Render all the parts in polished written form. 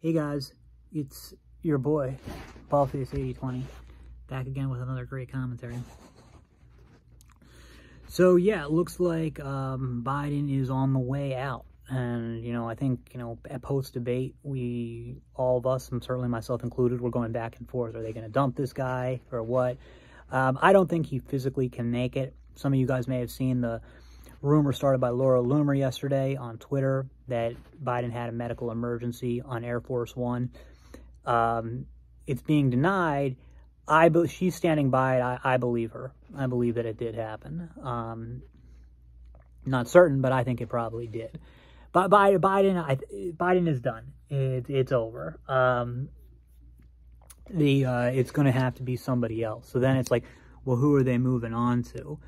Hey guys, it's your boy, Ballface8020, back again with another great commentary. So yeah, it looks like Biden is on the way out. And, I think, at post-debate, all of us, and certainly myself included, we're going back and forth. Are they going to dump this guy or what? I don't think he physically can make it. Some of you guys may have seen the rumor started by Laura Loomer yesterday on Twitter that Biden had a medical emergency on Air Force One. It's being denied. She's standing by it. I believe her. I believe that it did happen. Not certain, but I think it probably did. But Biden is done. It's over. It's going to have to be somebody else. So then it's like, well, who are they moving on to?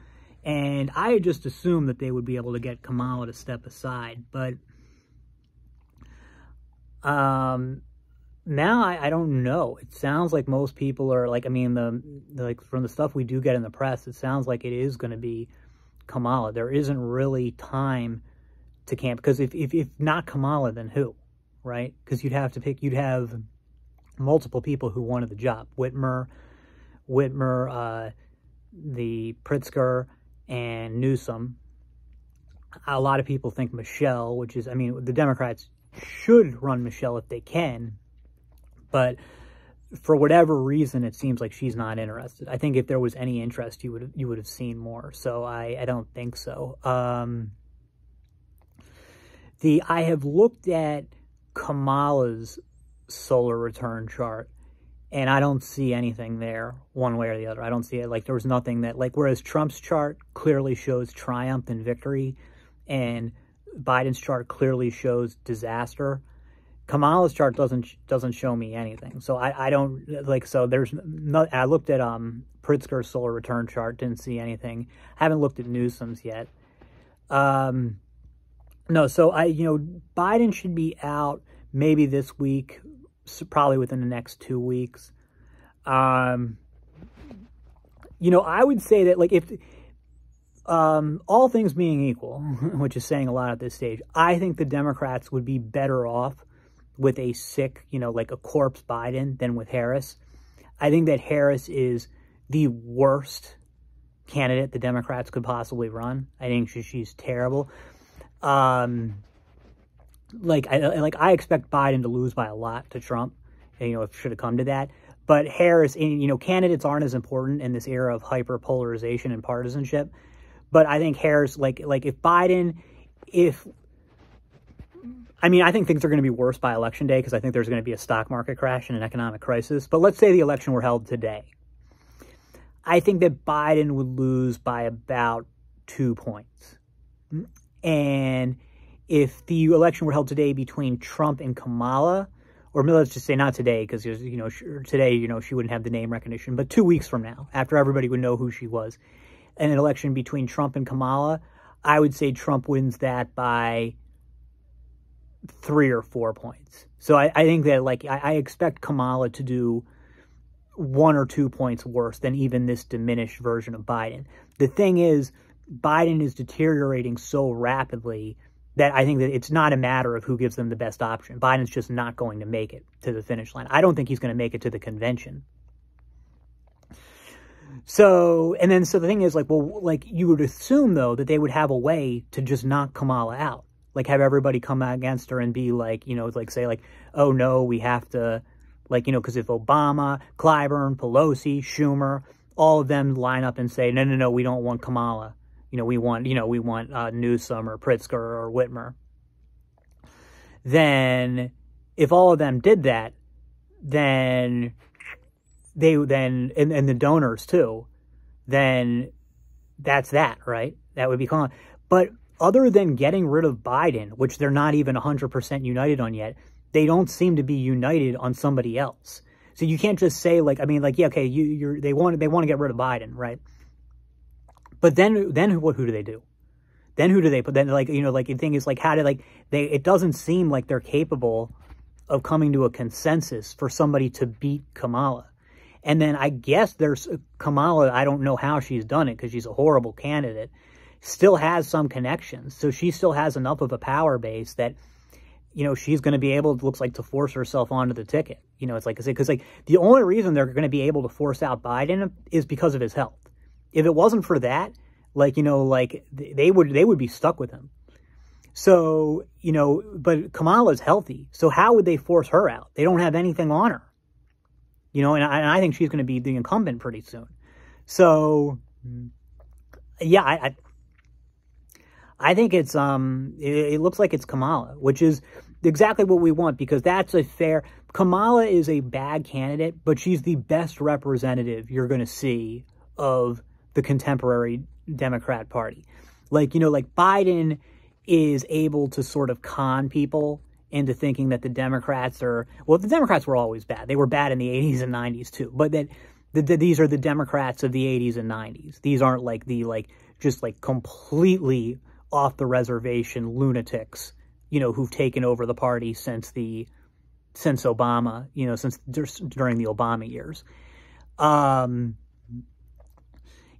And I had just assumed that they would be able to get Kamala to step aside. But now I don't know. It sounds like most people are like, from the stuff we do get in the press, it sounds like it is going to be Kamala. There isn't really time to camp, because if not Kamala, then who, right? Because you'd have multiple people who wanted the job. Whitmer, the Pritzker, and Newsom. A lot of people think Michelle, which is, the Democrats should run Michelle if they can, but for whatever reason, it seems like she's not interested. I think if there was any interest, you would have seen more. So I don't think so. I have looked at Kamala's solar return chart, and I don't see anything there one way or the other. I don't see it. There was nothing that, whereas Trump's chart clearly shows triumph and victory, and Biden's chart clearly shows disaster, Kamala's chart doesn't show me anything. So I don't, so there's no, I looked at Pritzker's solar return chart, didn't see anything. I haven't looked at Newsom's yet. No, so Biden should be out maybe this week, probably within the next 2 weeks. I would say that, if all things being equal, which is saying a lot at this stage, I think the Democrats would be better off with a sick, a corpse Biden than with Harris. I think that Harris is the worst candidate the Democrats could possibly run. I think she's terrible. I expect Biden to lose by a lot to Trump, if it should have come to that. But Harris, candidates aren't as important in this era of hyper-polarization and partisanship. But I think Harris, I think things are going to be worse by Election Day, because I think there's going to be a stock market crash and an economic crisis. But let's say the election were held today. I think that Biden would lose by about 2 points. And if the election were held today between Trump and Kamala, or let's just say not today, because, today, she wouldn't have the name recognition, but 2 weeks from now, after everybody would know who she was, an election between Trump and Kamala, I would say Trump wins that by 3 or 4 points. So I think that, I expect Kamala to do 1 or 2 points worse than even this diminished version of Biden. The thing is, Biden is deteriorating so rapidly that I think that it's not a matter of who gives them the best option. Biden's just not going to make it to the finish line. I don't think he's going to make it to the convention. So the thing is, you would assume, though, that they would have a way to just knock Kamala out. Have everybody come out against her and be say, oh, no, we have to, because if Obama, Clyburn, Pelosi, Schumer, all of them line up and say, no, we don't want Kamala. We want Newsom or Pritzker or Whitmer. Then, if all of them did that, then and the donors too, then that's that, right? That would be Kamala. But other than getting rid of Biden, which they're not even 100% united on yet, they don't seem to be united on somebody else. So you can't just say, yeah, okay, they want to get rid of Biden, right? But then who do they do? Then who do they put? Then the thing is, it doesn't seem like they're capable of coming to a consensus for somebody to beat Kamala. And then I guess there's Kamala. I don't know how she's done it, because she's a horrible candidate. Still has some connections, so she still has enough of a power base that you know, she's going to be able, it looks like, to force herself onto the ticket. You know, it's like I said, because like the only reason they're going to be able to force out Biden is because of his health. If it wasn't for that, like, you know, like they would be stuck with him. So, you know, but Kamala's healthy. So how would they force her out? They don't have anything on her. You know, and I think she's going to be the incumbent pretty soon. So, yeah, I think it's, it looks like it's Kamala, which is exactly what we want, because that's a fair, Kamala is a bad candidate, but she's the best representative you're going to see of the contemporary Democrat Party. Like, you know, like Biden is able to sort of con people into thinking that the Democrats are, well, the Democrats were always bad. They were bad in the 80s and 90s too, but that these are the Democrats of the 80s and 90s. These aren't like the, like, just like completely off the reservation lunatics, you know, who've taken over the party since Obama, you know, since during the Obama years.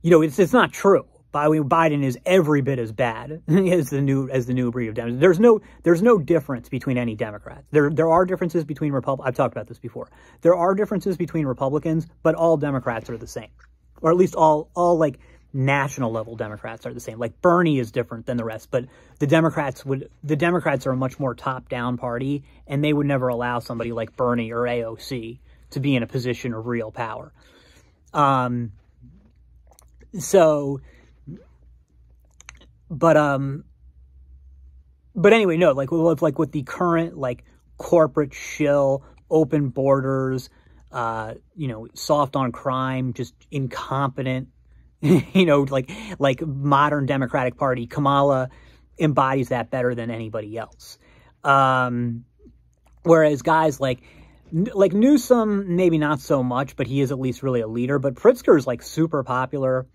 You know, it's not true. Biden is every bit as bad as the new breed of Democrats. There's no difference between any Democrats. There are differences between I've talked about this before. There are differences between Republicans, but all Democrats are the same, or at least all like national level Democrats are the same. Like Bernie is different than the rest, but the Democrats are a much more top down party, and they would never allow somebody like Bernie or AOC to be in a position of real power. So. But anyway, no, like with the current, like, corporate shill, open borders, you know, soft on crime, just incompetent, you know, like modern Democratic Party, Kamala embodies that better than anybody else. Whereas guys like Newsom, maybe not so much, but he is at least really a leader. But Pritzker's like super popular.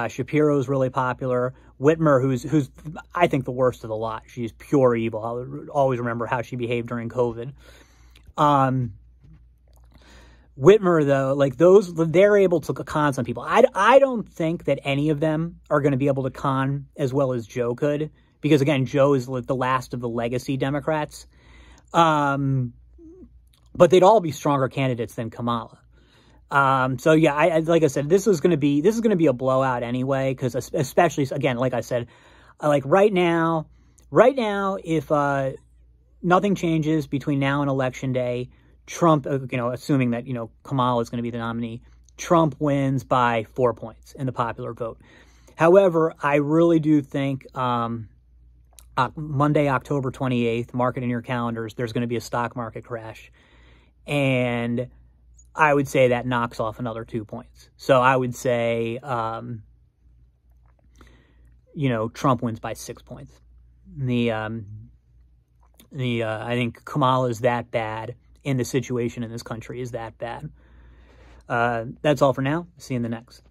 Shapiro's really popular. Whitmer, who's I think the worst of the lot. She's pure evil. I'll always remember how she behaved during COVID. Whitmer, though, like they're able to con some people. I don't think that any of them are going to be able to con as well as Joe could, because again, Joe is the last of the legacy Democrats. But they'd all be stronger candidates than Kamala. So yeah, like I said, this is going to be a blowout anyway, because especially, again, like I said, like right now, if, nothing changes between now and Election Day, Trump, you know, assuming that, you know, Kamala is going to be the nominee, Trump wins by 4 points in the popular vote. However, I really do think, Monday, October 28th, mark it in your calendars, there's going to be a stock market crash. And I would say that knocks off another 2 points. So I would say, you know, Trump wins by 6 points. I think Kamala is that bad, and the situation in this country is that bad. That's all for now. See you in the next.